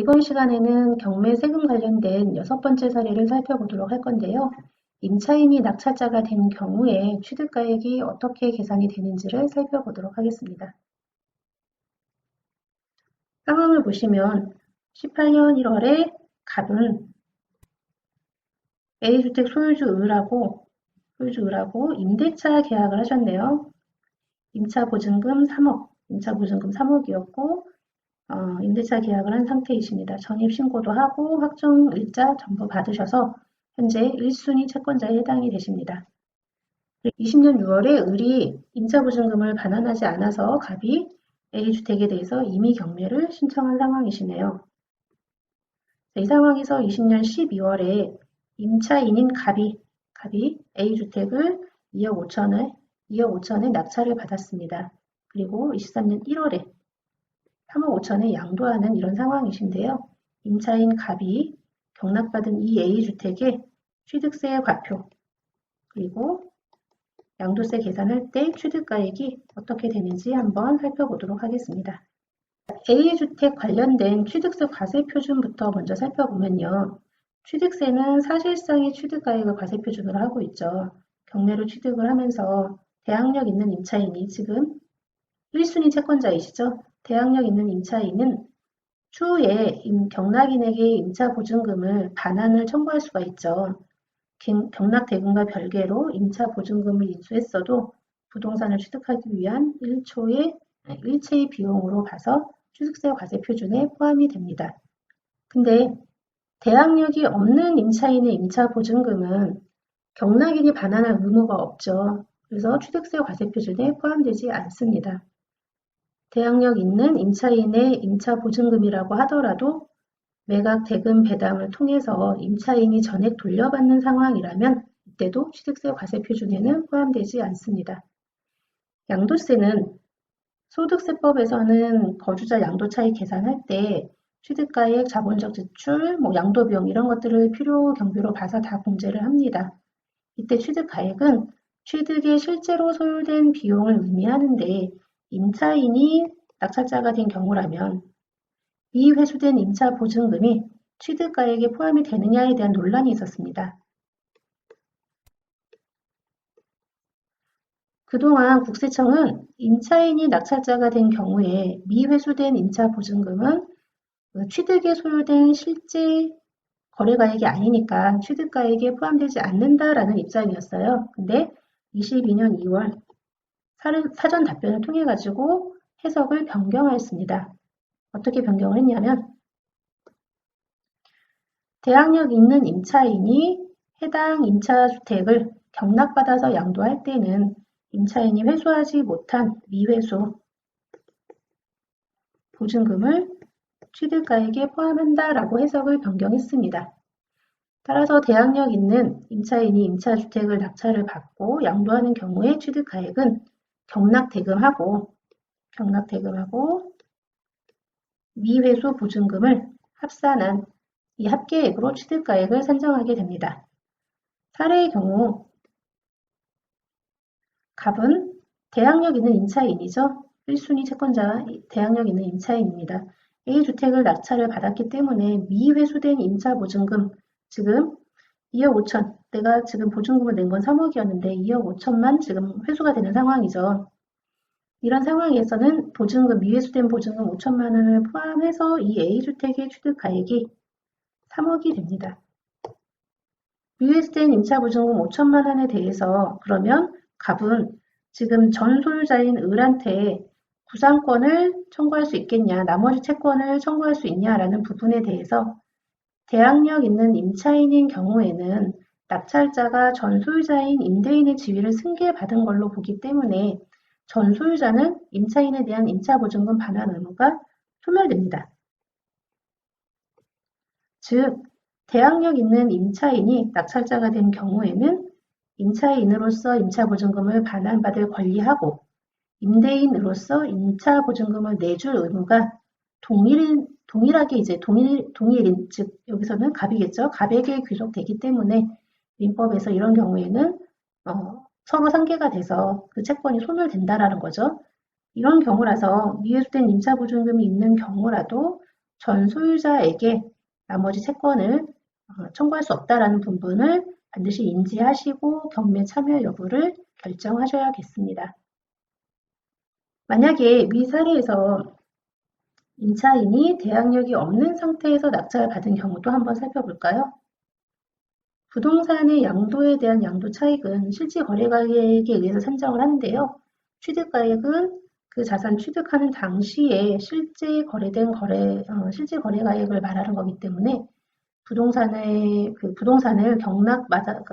이번 시간에는 경매 세금 관련된 6번째 사례를 살펴보도록 할 건데요. 임차인이 낙찰자가 된 경우에 취득가액이 어떻게 계산이 되는지를 살펴보도록 하겠습니다. 상황을 보시면 18년 1월에 갑은 A주택 소유주 을하고 임대차 계약을 하셨네요. 임차 보증금 3억이었고 임대차 계약을 한 상태이십니다. 전입신고도 하고 확정일자 전부 받으셔서 현재 1순위 채권자에 해당이 되십니다. 20년 6월에 을이 임차보증금을 반환하지 않아서 갑이 A주택에 대해서 임의 경매를 신청한 상황이시네요. 이 상황에서 20년 12월에 임차인인 갑이 A주택을 2억 5천에 낙찰을 받았습니다. 그리고 23년 1월에 3억 5천에 양도하는 이런 상황이신데요. 임차인 갑이 경락받은 이 A주택에 취득세 과표 그리고 양도세 계산할 때 취득가액이 어떻게 되는지 한번 살펴보도록 하겠습니다. A주택 관련된 취득세 과세표준부터 먼저 살펴보면요. 취득세는 사실상의 취득가액을 과세표준으로 하고 있죠. 경매로 취득을 하면서 대항력 있는 임차인이 지금 1순위 채권자이시죠. 대항력 있는 임차인은 추후에 경락인에게 임차보증금을 반환을 청구할 수가 있죠. 경락대금과 별개로 임차보증금을 인수했어도 부동산을 취득하기 위한 일체의 비용으로 봐서 취득세 과세표준에 포함이 됩니다. 근데 대항력이 없는 임차인의 임차보증금은 경락인이 반환할 의무가 없죠. 그래서 취득세 과세표준에 포함되지 않습니다. 대항력 있는 임차인의 임차보증금이라고 하더라도 매각 대금 배당을 통해서 임차인이 전액 돌려받는 상황이라면 이때도 취득세 과세표준에는 포함되지 않습니다. 양도세는 소득세법에서는 거주자 양도 차익 계산할 때 취득가액, 자본적 지출, 양도비용 이런 것들을 필요 경비로 봐서 다 공제를 합니다. 이때 취득가액은 취득에 실제로 소요된 비용을 의미하는데 임차인이 낙찰자가 된 경우라면 이 회수된 임차 보증금이 취득가액에 포함이 되느냐에 대한 논란이 있었습니다. 그동안 국세청은 임차인이 낙찰자가 된 경우에 미회수된 임차 보증금은 취득에 소요된 실제 거래가액이 아니니까 취득가액에 포함되지 않는다라는 입장이었어요. 근데 22년 2월 사전 답변을 통해 가지고 해석을 변경하였습니다. 어떻게 변경을 했냐면 대항력 있는 임차인이 해당 임차주택을 경락받아서 양도할 때는 임차인이 회수하지 못한 미회수 보증금을 취득가액에 포함한다라고 해석을 변경했습니다. 따라서 대항력 있는 임차인이 임차주택을 낙찰을 받고 양도하는 경우에 취득가액은 경락대금하고 미회수 보증금을 합산한 이 합계액으로 취득가액을 산정하게 됩니다. 사례의 경우 갑은 대항력 있는 임차인이죠. 1순위 채권자 대항력 있는 임차인입니다. A주택을 낙찰을 받았기 때문에 미회수된 임차보증금, 지금 2억 5천, 내가 지금 보증금을 낸 건 3억이었는데 2억 5천만 지금 회수가 되는 상황이죠. 이런 상황에서는 미회수된 보증금 5천만 원을 포함해서 이 A주택의 취득가액이 3억이 됩니다. 미회수된 임차보증금 5천만 원에 대해서 그러면 갑은 지금 전 소유자인 을한테 구상권을 청구할 수 있겠냐, 나머지 채권을 청구할 수 있냐라는 부분에 대해서 대항력 있는 임차인인 경우에는 낙찰자가 전 소유자인 임대인의 지위를 승계받은 걸로 보기 때문에 전 소유자는 임차인에 대한 임차보증금 반환 의무가 소멸됩니다. 즉, 대항력 있는 임차인이 낙찰자가 된 경우에는 임차인으로서 임차보증금을 반환받을 권리하고 임대인으로서 임차보증금을 내줄 의무가 동일하게 동일인, 즉 여기서는 갑이겠죠. 갑에게 귀속되기 때문에 민법에서 이런 경우에는 서로 상계가 돼서 그 채권이 소멸된다라는 거죠. 이런 경우라서 미회수된 임차보증금이 있는 경우라도 전 소유자에게 나머지 채권을 청구할 수 없다라는 부분을 반드시 인지하시고 경매 참여 여부를 결정하셔야겠습니다. 만약에 위 사례에서 임차인이 대항력이 없는 상태에서 낙찰을 받은 경우도 한번 살펴볼까요? 부동산의 양도에 대한 양도 차익은 실질 거래가액에 의해서 산정을 하는데요. 취득가액은 그 자산 취득하는 당시에 실제 거래된 실질 거래가액을 말하는 거기 때문에 부동산을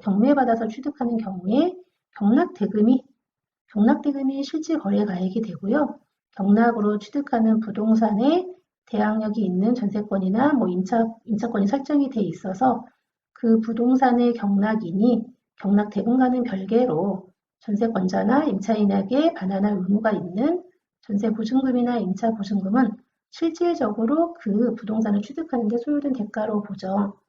경매받아서 취득하는 경우에 경락대금이 실질 거래가액이 되고요. 경락으로 취득하는 부동산에 대항력이 있는 전세권이나 임차권이 설정이 돼 있어서 그 부동산의 경락대금과는 별개로 전세권자나 임차인에게 반환할 의무가 있는 전세보증금이나 임차보증금은 실질적으로 그 부동산을 취득하는 데 소요된 대가로 보죠.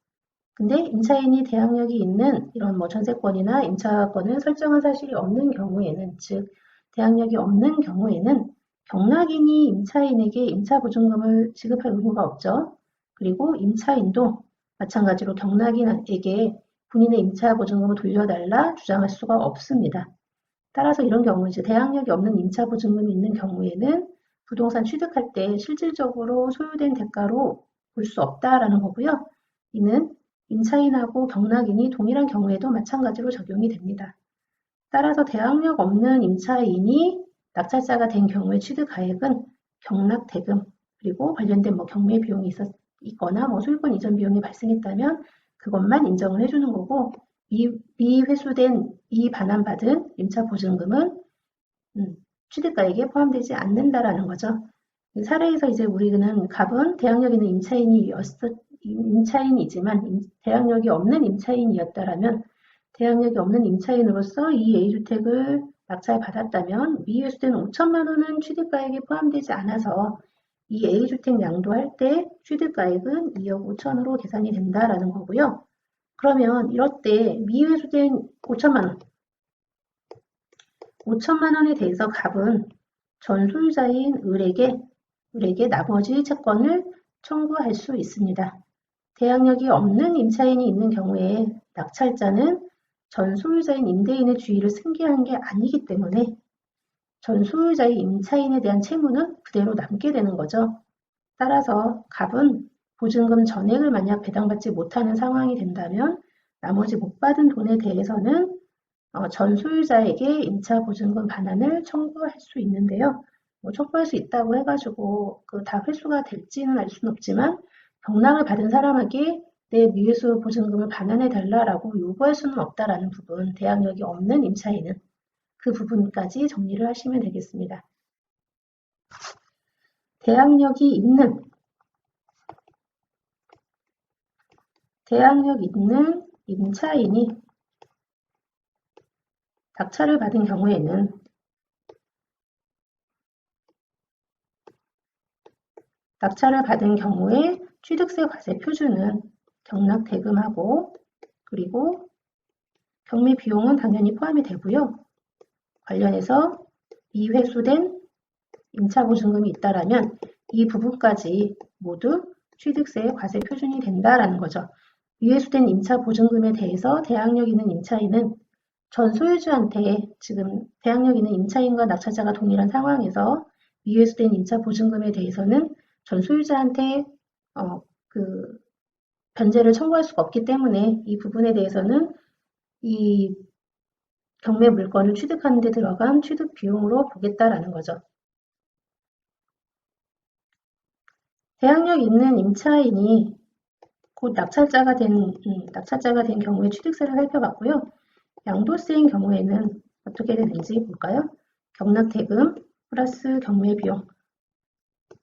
근데 임차인이 대항력이 있는 이런 전세권이나 임차권을 설정한 사실이 없는 경우에는, 즉 대항력이 없는 경우에는 경락인이 임차인에게 임차보증금을 지급할 의무가 없죠. 그리고 임차인도 마찬가지로 경락인에게 본인의 임차보증금을 돌려달라 주장할 수가 없습니다. 따라서 이런 경우 이제 대항력이 없는 임차보증금이 있는 경우에는 부동산 취득할 때 실질적으로 소요된 대가로 볼 수 없다라는 거고요. 이는 임차인하고 경락인이 동일한 경우에도 마찬가지로 적용이 됩니다. 따라서 대항력 없는 임차인이 낙찰자가 된 경우의 취득가액은 경락대금 그리고 관련된 경매 비용이 있거나 소유권 이전 비용이 발생했다면 그것만 인정을 해주는 거고, 미회수된 반환받은 임차보증금은 취득가액에 포함되지 않는다라는 거죠. 사례에서 이제 우리는 갑은 대항력 있는 임차인이지만 대항력이 없는 임차인이었다라면 대항력이 없는 임차인으로서 이 A주택을 낙찰받았다면 미회수된 5천만 원은 취득가액에 포함되지 않아서 이 A주택 양도할 때 취득가액은 2억 5천으로 계산이 된다라는 거고요. 그러면 이럴 때 미회수된 5천만 원에 대해서 갑은 전 소유자인 을에게 나머지 채권을 청구할 수 있습니다. 대항력이 없는 임차인이 있는 경우에 낙찰자는 전 소유자인 임대인의 주의를 승계한 게 아니기 때문에 전 소유자의 임차인에 대한 채무는 그대로 남게 되는 거죠. 따라서 갑은 보증금 전액을 만약 배당받지 못하는 상황이 된다면 나머지 못 받은 돈에 대해서는 전 소유자에게 임차보증금 반환을 청구할 수 있는데요. 청구할 수 있다고 해가지고 다 회수가 될지는 알 수는 없지만 경락을 받은 사람에게 내 미회수 보증금을 반환해 달라라고 요구할 수는 없다라는 부분, 대항력이 없는 임차인은 그 부분까지 정리를 하시면 되겠습니다. 대항력이 있는 임차인이 낙찰을 받은 경우에는 취득세 과세 표준은 경락대금하고 그리고 경매 비용은 당연히 포함이 되고요. 관련해서 미회수된 임차보증금이 있다라면 이 부분까지 모두 취득세 과세 표준이 된다라는 거죠. 미회수된 임차보증금에 대해서 대항력 있는 임차인은 전 소유주한테, 지금 대항력 있는 임차인과 낙찰자가 동일한 상황에서 미회수된 임차보증금에 대해서는 전 소유자한테 변제를 청구할 수가 없기 때문에 이 부분에 대해서는 이 경매 물건을 취득하는 데 들어간 취득 비용으로 보겠다라는 거죠. 대항력 있는 임차인이 곧 낙찰자가 된 경우에 취득세를 살펴봤고요. 양도세인 경우에는 어떻게 되는지 볼까요? 경락대금 플러스 경매 비용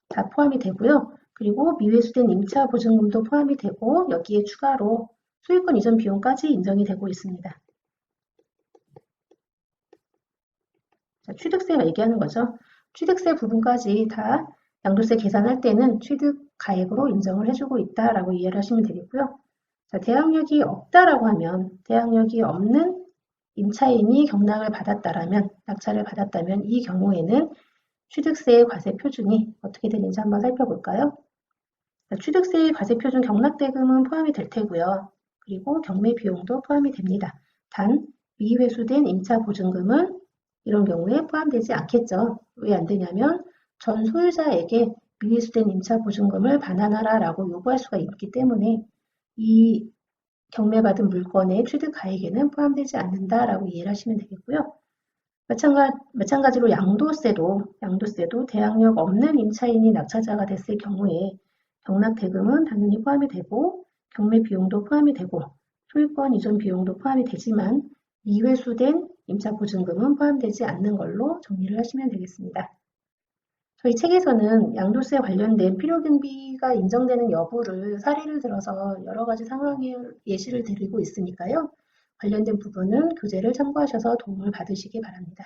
다 포함이 되고요. 그리고 미회수된 임차보증금도 포함이 되고 여기에 추가로 소유권 이전 비용까지 인정이 되고 있습니다. 자, 취득세가 얘기하는 거죠. 취득세 부분까지 다 양도세 계산할 때는 취득가액으로 인정을 해주고 있다라고 이해를 하시면 되겠고요. 자, 대항력이 없다라고 하면 대항력이 없는 임차인이 낙찰을 받았다면 이 경우에는 취득세의 과세 표준이 어떻게 되는지 한번 살펴볼까요? 취득세 과세표준 경락대금은 포함이 될 테고요. 그리고 경매 비용도 포함이 됩니다. 단 미회수된 임차보증금은 이런 경우에 포함되지 않겠죠. 왜 안 되냐면 전 소유자에게 미회수된 임차보증금을 반환하라라고 요구할 수가 있기 때문에 이 경매받은 물건의 취득가액에는 포함되지 않는다라고 이해를 하시면 되겠고요. 마찬가지로 양도세도 대항력 없는 임차인이 낙찰자가 됐을 경우에 경락대금은 당연히 포함이 되고 경매 비용도 포함이 되고 소유권 이전 비용도 포함이 되지만 미회수된 임차보증금은 포함되지 않는 걸로 정리를 하시면 되겠습니다. 저희 책에서는 양도세 관련된 필요경비가 인정되는 여부를 사례를 들어서 여러 가지 상황에 예시를 드리고 있으니까요. 관련된 부분은 교재를 참고하셔서 도움을 받으시기 바랍니다.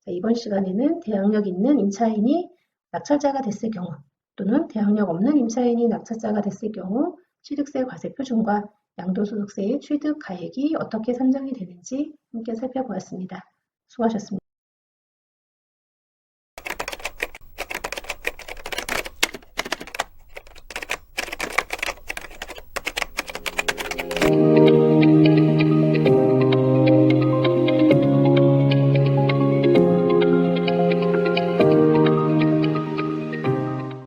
자, 이번 시간에는 대항력 있는 임차인이 낙찰자가 됐을 경우 또는 대항력 없는 임차인이 낙찰자가 됐을 경우 취득세 과세 표준과 양도소득세의 취득 가액이 어떻게 산정이 되는지 함께 살펴보았습니다. 수고하셨습니다.